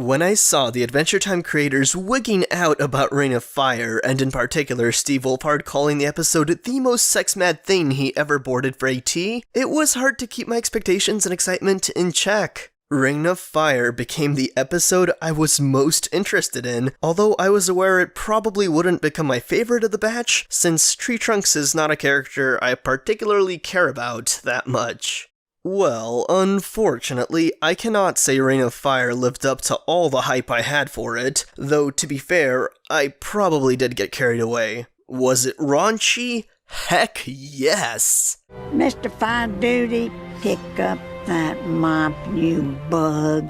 When I saw the Adventure Time creators wigging out about Reign of Fire, and in particular Steve Wolpard calling the episode the most sex-mad thing he ever boarded for AT, it was hard to keep my expectations and excitement in check. Reign of Fire became the episode I was most interested in, although I was aware it probably wouldn't become my favorite of the batch, since Tree Trunks is not a character I particularly care about that much. Well, unfortunately, I cannot say Reign of Fire lived up to all the hype I had for it, though to be fair, I probably did get carried away. Was it raunchy? Heck yes! Mr. Fine Duty, pick up that mop, you bug.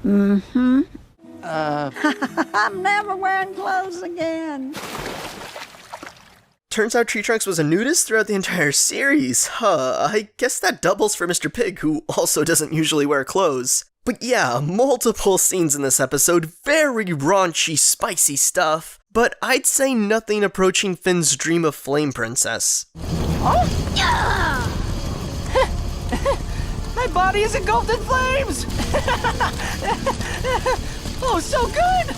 I'm never wearing clothes again. Turns out Tree Trunks was a nudist throughout the entire series. I guess that doubles for Mr. Pig, who also doesn't usually wear clothes. But yeah, multiple scenes in this episode, very raunchy, spicy stuff. But I'd say nothing approaching Finn's dream of Flame Princess. Oh! Yeah! My body is engulfed in flames! Oh, so good!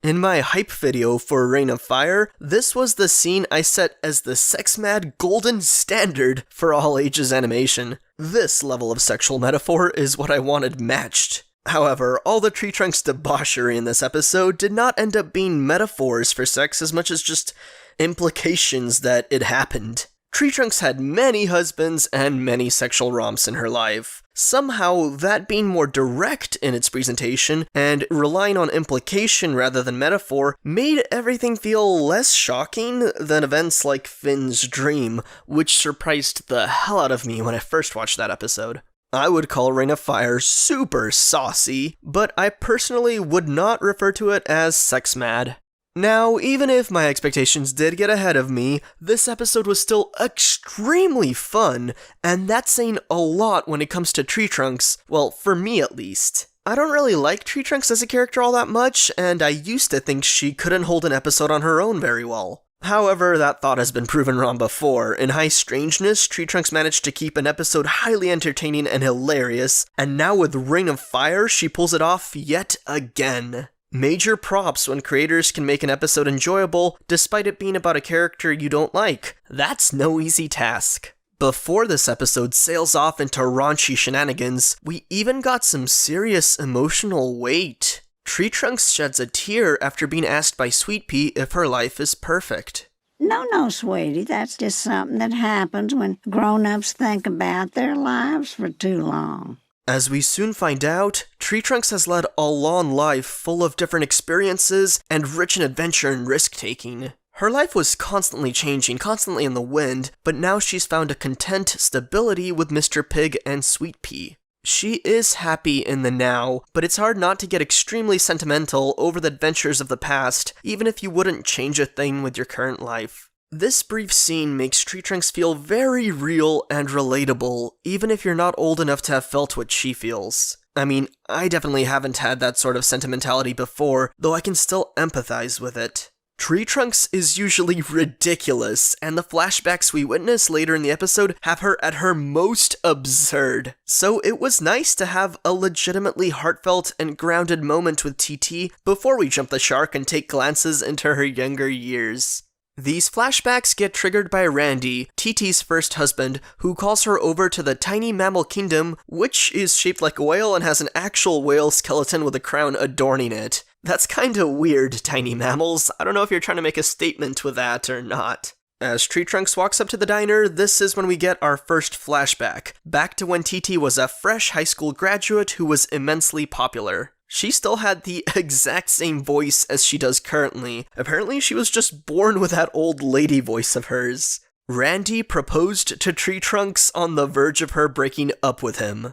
In my hype video for Reign of Fire, this was the scene I set as the sex-mad golden standard for all ages animation. This level of sexual metaphor is what I wanted matched. However, all the Tree Trunks debauchery in this episode did not end up being metaphors for sex as much as just implications that it happened. Tree Trunks had many husbands and many sexual romps in her life. Somehow, that being more direct in its presentation and relying on implication rather than metaphor made everything feel less shocking than events like Finn's dream, which surprised the hell out of me when I first watched that episode. I would call Reign of Fire super saucy, but I personally would not refer to it as sex-mad. Now, even if my expectations did get ahead of me, this episode was still extremely fun, and that's saying a lot when it comes to Tree Trunks, well, for me at least. I don't really like Tree Trunks as a character all that much, and I used to think she couldn't hold an episode on her own very well. However, that thought has been proven wrong before. In High Strangeness, Tree Trunks managed to keep an episode highly entertaining and hilarious, and now with Reign of Fire, she pulls it off yet again. Major props when creators can make an episode enjoyable despite it being about a character you don't like. That's no easy task. Before this episode sails off into raunchy shenanigans, we even got some serious emotional weight. Tree Trunks sheds a tear after being asked by Sweet Pea if her life is perfect. No, sweetie, that's just something that happens when grown-ups think about their lives for too long. As we soon find out, Tree Trunks has led a long life full of different experiences and rich in adventure and risk-taking. Her life was constantly changing, constantly in the wind, but now she's found a content stability with Mr. Pig and Sweet Pea. She is happy in the now, but it's hard not to get extremely sentimental over the adventures of the past, even if you wouldn't change a thing with your current life. This brief scene makes Tree Trunks feel very real and relatable, even if you're not old enough to have felt what she feels. I mean, I definitely haven't had that sort of sentimentality before, though I can still empathize with it. Tree Trunks is usually ridiculous, and the flashbacks we witness later in the episode have her at her most absurd. So it was nice to have a legitimately heartfelt and grounded moment with TT before we jump the shark and take glances into her younger years. These flashbacks get triggered by Randy, TT's first husband, who calls her over to the tiny mammal kingdom, which is shaped like a whale and has an actual whale skeleton with a crown adorning it. That's kinda weird, tiny mammals. I don't know if you're trying to make a statement with that or not. As Tree Trunks walks up to the diner, this is when we get our first flashback, back to when TT was a fresh high school graduate who was immensely popular. She still had the exact same voice as she does currently. Apparently she was just born with that old lady voice of hers. Randy proposed to Tree Trunks on the verge of her breaking up with him.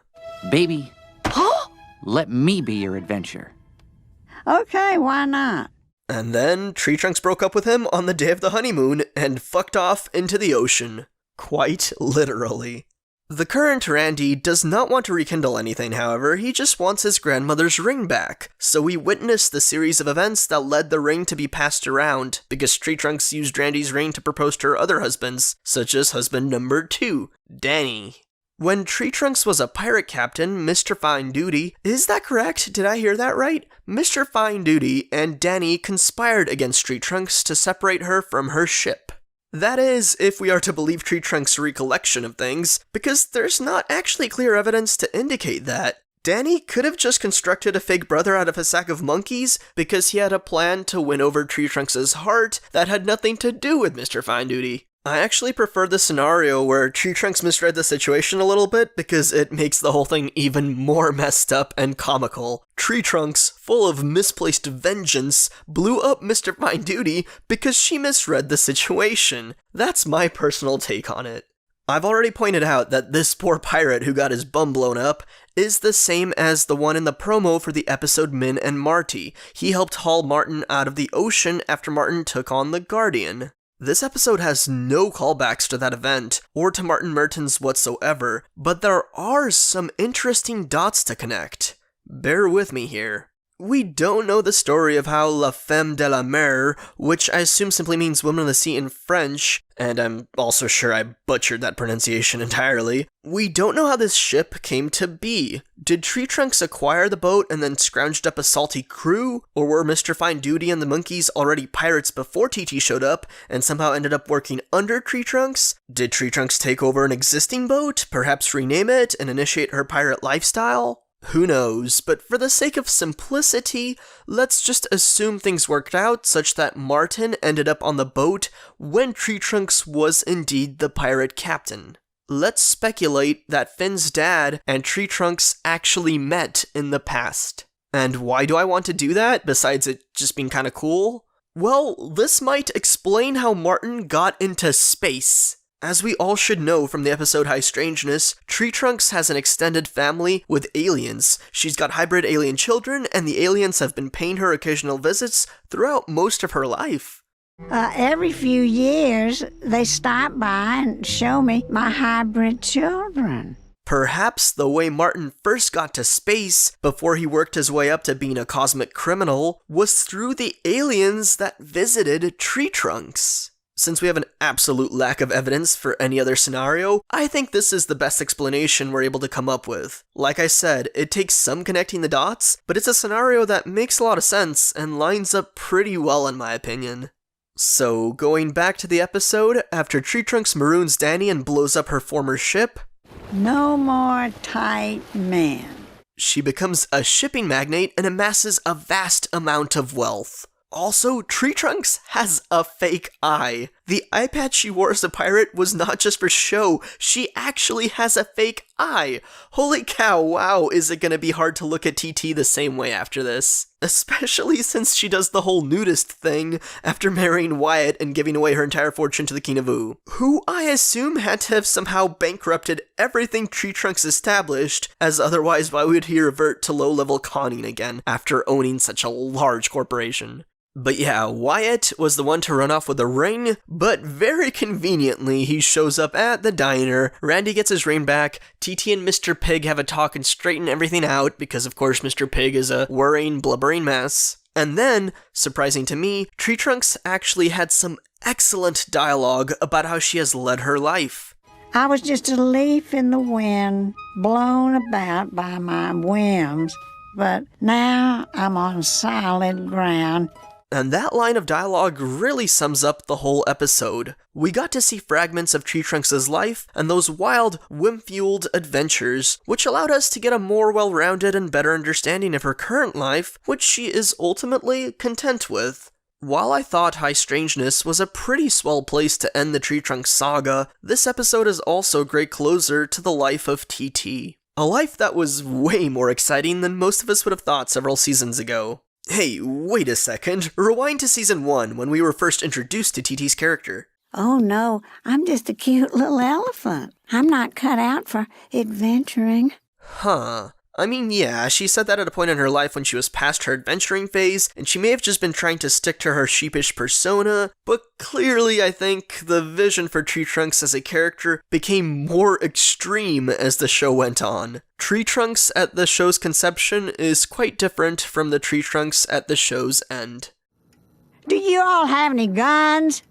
Baby, let me be your adventure. Okay, why not? And then Tree Trunks broke up with him on the day of the honeymoon and fucked off into the ocean. Quite literally. The current Randy does not want to rekindle anything, however, he just wants his grandmother's ring back. So we witness the series of events that led the ring to be passed around, because Tree Trunks used Randy's ring to propose to her other husbands, such as husband number 2, Danny. When Tree Trunks was a pirate captain, Mr. Fine Duty, is that correct? Did I hear that right? Mr. Fine Duty and Danny conspired against Tree Trunks to separate her from her ship. That is, if we are to believe Tree Trunks' recollection of things, because there's not actually clear evidence to indicate that. Danny could have just constructed a fake brother out of a sack of monkeys because he had a plan to win over Tree Trunks' heart that had nothing to do with Mr. Fine Duty. I actually prefer the scenario where Tree Trunks misread the situation a little bit because it makes the whole thing even more messed up and comical. Tree Trunks, full of misplaced vengeance, blew up Mr. Fine Duty because she misread the situation. That's my personal take on it. I've already pointed out that this poor pirate who got his bum blown up is the same as the one in the promo for the episode Min and Marty. He helped haul Martin out of the ocean after Martin took on the Guardian. This episode has no callbacks to that event, or to Martin Mertens whatsoever, but there are some interesting dots to connect. Bear with me here. We don't know the story of how La Femme de la Mer, which I assume simply means Woman of the Sea in French, and I'm also sure I butchered that pronunciation entirely. We don't know how this ship came to be. Did Tree Trunks acquire the boat and then scrounged up a salty crew? Or were Mr. Fine Duty and the monkeys already pirates before TT showed up and somehow ended up working under Tree Trunks? Did Tree Trunks take over an existing boat, perhaps rename it, and initiate her pirate lifestyle? Who knows, but for the sake of simplicity, let's just assume things worked out such that Martin ended up on the boat when Tree Trunks was indeed the pirate captain. Let's speculate that Finn's dad and Tree Trunks actually met in the past. And why do I want to do that, besides it just being kinda cool? Well, this might explain how Martin got into space. As we all should know from the episode High Strangeness, Tree Trunks has an extended family with aliens. She's got hybrid alien children, and the aliens have been paying her occasional visits throughout most of her life. Every few years, they stop by and show me my hybrid children. Perhaps the way Martin first got to space, before he worked his way up to being a cosmic criminal, was through the aliens that visited Tree Trunks. Since we have an absolute lack of evidence for any other scenario, I think this is the best explanation we're able to come up with. Like I said, it takes some connecting the dots, but it's a scenario that makes a lot of sense and lines up pretty well in my opinion. So, going back to the episode, after Tree Trunks maroons Danny and blows up her former ship, No more tight men. She becomes a shipping magnate and amasses a vast amount of wealth. Also, Tree Trunks has a fake eye. The eye patch she wore as a pirate was not just for show, she actually has a fake eye. Holy cow, wow, is it gonna be hard to look at TT the same way after this. Especially since she does the whole nudist thing after marrying Wyatt and giving away her entire fortune to the King of Ooh, who I assume had to have somehow bankrupted everything Tree Trunks established, as otherwise why would he revert to low-level conning again after owning such a large corporation? But yeah, Wyatt was the one to run off with the ring, but very conveniently he shows up at the diner, Randy gets his ring back, TT and Mr. Pig have a talk and straighten everything out, because of course Mr. Pig is a worrying, blubbering mess. And then, surprising to me, Tree Trunks actually had some excellent dialogue about how she has led her life. I was just a leaf in the wind, blown about by my whims, but now I'm on solid ground. And that line of dialogue really sums up the whole episode. We got to see fragments of Tree Trunks' life and those wild, whim-fueled adventures, which allowed us to get a more well-rounded and better understanding of her current life, which she is ultimately content with. While I thought High Strangeness was a pretty swell place to end the Tree Trunks saga, this episode is also a great closer to the life of TT. A life that was way more exciting than most of us would have thought several seasons ago. Hey, wait a second. Rewind to season 1 when we were first introduced to TT's character. Oh no, I'm just a cute little elephant. I'm not cut out for adventuring. Huh. I mean, yeah, she said that at a point in her life when she was past her adventuring phase, and she may have just been trying to stick to her sheepish persona, but clearly I think the vision for Tree Trunks as a character became more extreme as the show went on. Tree Trunks at the show's conception is quite different from the Tree Trunks at the show's end. Do you all have any guns?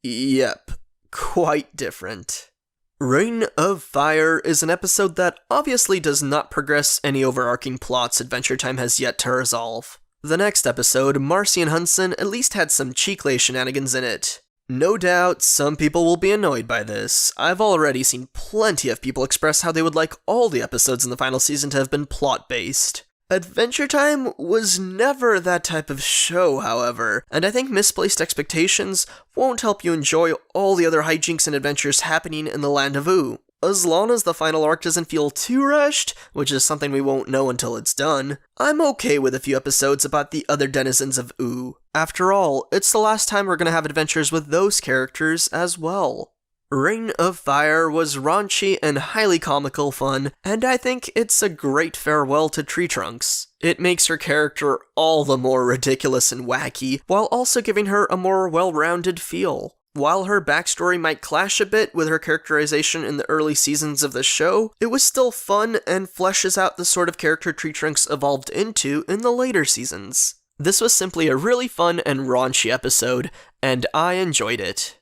Yep, quite different. Reign of Fire is an episode that obviously does not progress any overarching plots Adventure Time has yet to resolve. The next episode, Marcy and Hunson, at least had some Cheeklay shenanigans in it. No doubt, some people will be annoyed by this. I've already seen plenty of people express how they would like all the episodes in the final season to have been plot-based. Adventure Time was never that type of show, however, and I think misplaced expectations won't help you enjoy all the other hijinks and adventures happening in the Land of Ooo. As long as the final arc doesn't feel too rushed, which is something we won't know until it's done, I'm okay with a few episodes about the other denizens of Ooo. After all, it's the last time we're gonna have adventures with those characters as well. Reign of Fire was raunchy and highly comical fun, and I think it's a great farewell to Tree Trunks. It makes her character all the more ridiculous and wacky, while also giving her a more well-rounded feel. While her backstory might clash a bit with her characterization in the early seasons of the show, it was still fun and fleshes out the sort of character Tree Trunks evolved into in the later seasons. This was simply a really fun and raunchy episode, and I enjoyed it.